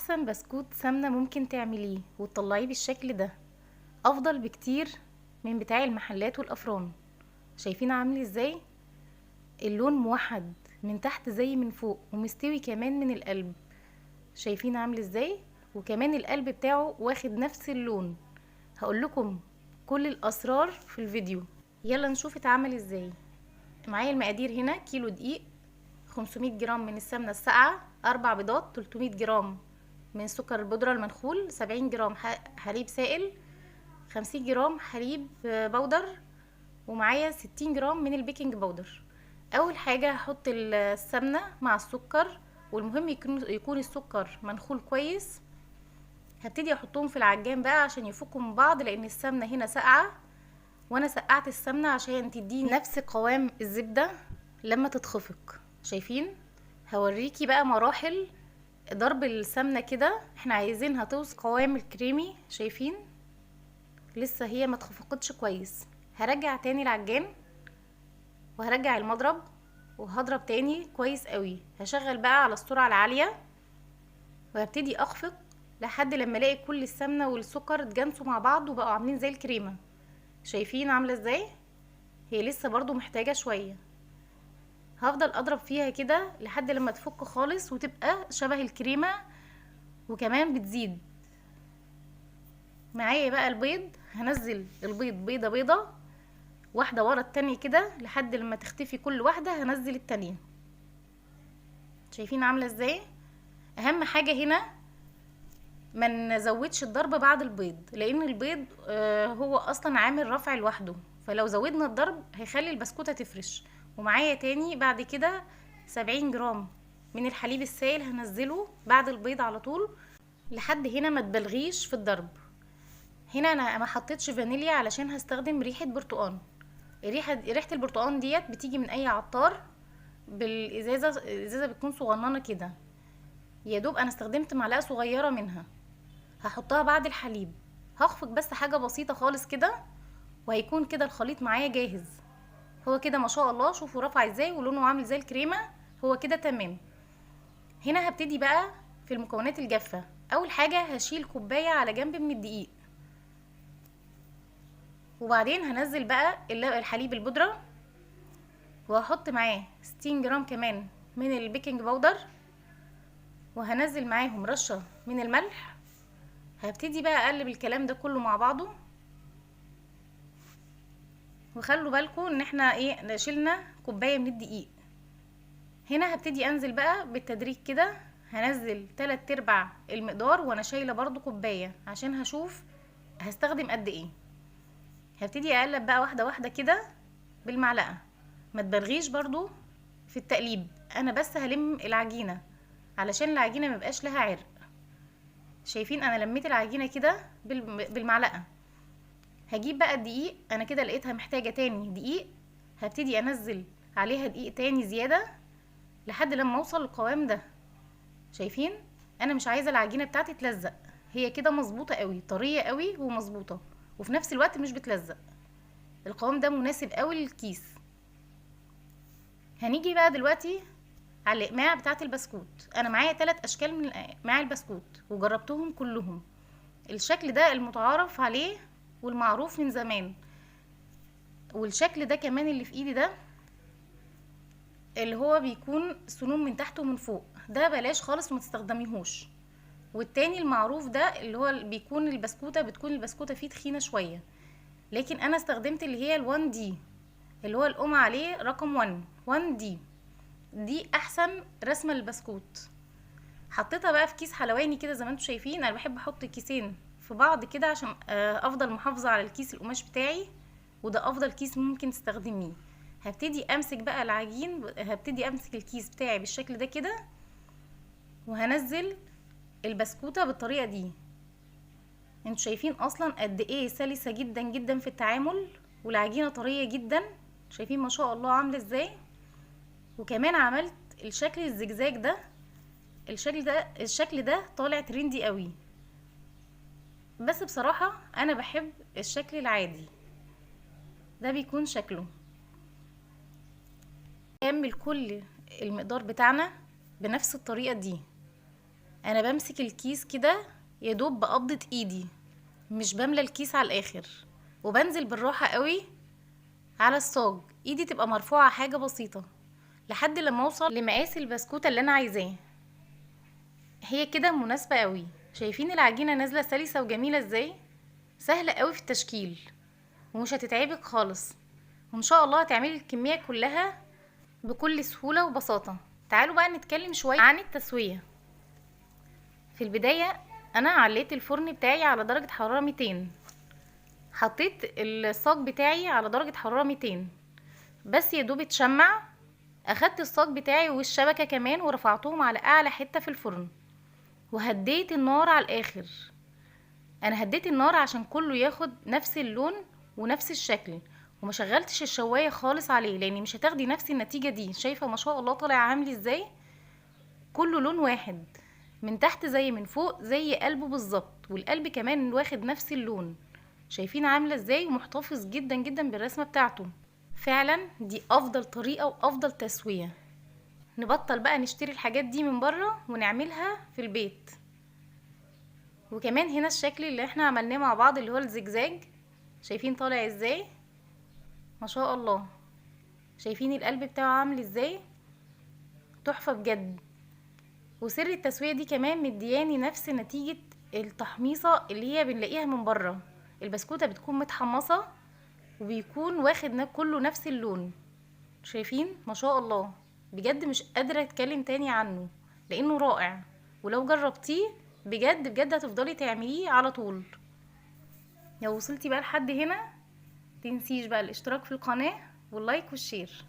احسن بسكوت سمنة ممكن تعمليه وتطلعيه بالشكل ده افضل بكتير من بتاع المحلات والافران. شايفين عامل ازاي؟ اللون موحد من تحت زي من فوق ومستوي كمان من القلب. شايفين عامل ازاي؟ وكمان القلب بتاعه واخد نفس اللون. هقول لكم كل الاسرار في الفيديو. يلا نشوف اتعمل ازاي. معايا المقادير هنا: كيلو دقيق، 500 جرام من السمنة الساقعة، 4 بيضات، 300 جرام من سكر البودرة المنخول، 70 جرام حليب سائل، 50 جرام حليب بودر، ومعايا 60 جرام من البيكنج باودر. اول حاجة هحط السمنة مع السكر، والمهم يكون السكر منخول كويس. هبتدي احطهم في العجان بقى عشان يفكوا من بعض، لان السمنة هنا ساقعة وانا سقعت السمنة عشان تديني نفس قوام الزبدة لما تتخفق. شايفين؟ هوريكي بقى مراحل ضرب السمنة كده. احنا عايزينها توصل قوام الكريمي. شايفين؟ لسه هي ما اتخفقتش كويس. هرجع تاني العجان وهرجع المضرب وهضرب تاني كويس قوي. هشغل بقى على السرعة العالية وهبتدي اخفق لحد لما الاقي كل السمنة والسكر اتجانسوا مع بعض وبقوا عاملين زي الكريمة. شايفين عاملة ازاي؟ هي لسه برضو محتاجة شوية. هفضل اضرب فيها كده لحد لما تفك خالص وتبقى شبه الكريمة وكمان بتزيد. معايا بقى البيض. هنزل البيض بيضة بيضة واحدة ورا التانية كده لحد لما تختفي كل واحدة. هنزل التانية. شايفين عاملة ازاي؟ اهم حاجة هنا ما نزودش الضرب بعد البيض، لان البيض هو اصلا عامل رفع لوحده، فلو زودنا الضرب هيخلي البسكوتة تفرش. ومعايا تاني بعد كده 70 جرام من الحليب السائل هنزله بعد البيض على طول لحد هنا. ما تبالغيش في الضرب. هنا انا ما حطيتش فانيليا علشان هستخدم ريحة برتقان. ريحة البرتقان ديت بتيجي من اي عطار بالازازة. الازازة بتكون صغننة كده. يا دوب انا استخدمت معلقة صغيرة منها. هحطها بعد الحليب. هخفق بس حاجة بسيطة خالص كده وهيكون كده الخليط معايا جاهز. هو كده ما شاء الله. شوفوا رفع ازاي ولونه عامل زي الكريمة. هو كده تمام. هنا هبتدي بقى في المكونات الجافة. اول حاجة هشيل كوباية على جنب من الدقيق، وبعدين هنزل بقى الحليب البودرة، وهحط معاه 60 جرام كمان من البيكنج باودر، وهنزل معاهم رشة من الملح. هبتدي بقى اقلب الكلام ده كله مع بعضه. وخلوا بالكم ان احنا شلنا كوبايه من الدقيق. هنا هبتدي انزل بقى بالتدريج كده. هنزل 3/4 المقدار وانا شايله برضو كوبايه عشان هشوف هستخدم قد ايه. هبتدي اقلب بقى واحده واحده كده بالمعلقه. ما تبالغيش برضو في التقليب. انا بس هلم العجينه علشان العجينه ميبقاش لها عرق. شايفين انا لميت العجينه كده بالمعلقه. هجيب بقى الدقيق. انا كده لقيتها محتاجة تاني دقيق. هبتدي انزل عليها دقيق تاني زيادة لحد لما اوصل للقوام ده. شايفين؟ انا مش عايزة العجينة بتاعتي تلزق. هي كده مظبوطة قوي، طرية قوي ومظبوطة، وفي نفس الوقت مش بتلزق. القوام ده مناسب قوي للكيس. هنيجي بقى دلوقتي على الاقماع بتاعت البسكوت. انا معايا 3 اشكال من اقماع البسكوت وجربتهم كلهم. الشكل ده المتعارف عليه والمعروف من زمان، والشكل ده كمان اللي في ايدي ده اللي هو بيكون سنون من تحت ومن فوق، ده بلاش خالص ما تستخدميهوش. والتاني المعروف ده اللي هو بيكون بتكون البسكوتة فيه تخينة شوية، لكن انا استخدمت اللي هي ال1 دي اللي هو القمع عليه رقم 1 دي احسن رسمة للبسكوت. حطيتها بقى في كيس حلواني كده زي ما انتم شايفين. انا بحب احط كيسين في بعض كده عشان افضل محافظة على الكيس القماش بتاعي، وده افضل كيس ممكن تستخدميه. هبتدي امسك بقى العجين. هبتدي امسك الكيس بتاعي بالشكل ده كده، وهنزل البسكوتة بالطريقة دي. انتوا شايفين اصلا قد ايه سلسة جدا جدا في التعامل، والعجينة طرية جدا. شايفين ما شاء الله عاملة ازاي؟ وكمان عملت الشكل الزجزاج ده. الشكل ده طالع ترندي قوي، بس بصراحة انا بحب الشكل العادي ده بيكون شكله. نكمل كل المقدار بتاعنا بنفس الطريقة دي. انا بمسك الكيس كده يا دوب بقبضة ايدي، مش بملى الكيس على الاخر، وبنزل بالراحة قوي على الصاج، ايدي تبقى مرفوعة حاجة بسيطة لحد لما اوصل لمقاس البسكوتة اللي انا عايزاه. هي كده مناسبة قوي. شايفين العجينة نازلة سلسة وجميلة ازاي؟ سهلة قوي في التشكيل ومش هتتعبك خالص، وان شاء الله هتعملي الكمية كلها بكل سهولة وبساطة. تعالوا بقى نتكلم شوية عن التسوية. في البداية انا عليت الفرن بتاعي على درجة حرارة 200، حطيت الصاج بتاعي على درجة حرارة 200 بس يا دوب اتشمع. اخدت الصاج بتاعي والشبكة كمان ورفعتهم على اعلى حتة في الفرن، وهديت النار على الاخر. انا هديت النار عشان كله ياخد نفس اللون ونفس الشكل، وما شغلتش الشوايه خالص عليه لاني مش هتاخدي نفس النتيجه دي. شايفه ما شاء الله طالع عامل ازاي؟ كله لون واحد، من تحت زي من فوق زي قلبه بالظبط، والقلب كمان واخد نفس اللون. شايفين عامله ازاي؟ ومحتفظ جدا جدا بالرسمه بتاعته. فعلا دي افضل طريقه وافضل تسويه. نبطل بقى نشتري الحاجات دي من بره ونعملها في البيت. وكمان هنا الشكل اللي احنا عملناه مع بعض اللي هو الزجزاج، شايفين طالع ازاي؟ ما شاء الله. شايفين القلب بتاعه عامل ازاي؟ تحفة بجد. وسر التسوية دي كمان مدياني نفس نتيجة التحميصة اللي هي بنلاقيها من بره. البسكوتة بتكون متحمصة وبيكون واخد كله نفس اللون. شايفين؟ ما شاء الله. بجد مش قادرة اتكلم تاني عنه لانه رائع، ولو جربتيه بجد بجد هتفضلي تعمليه على طول. لو وصلتي بقى لحد هنا، تنسيش بقى الاشتراك في القناة واللايك والشير.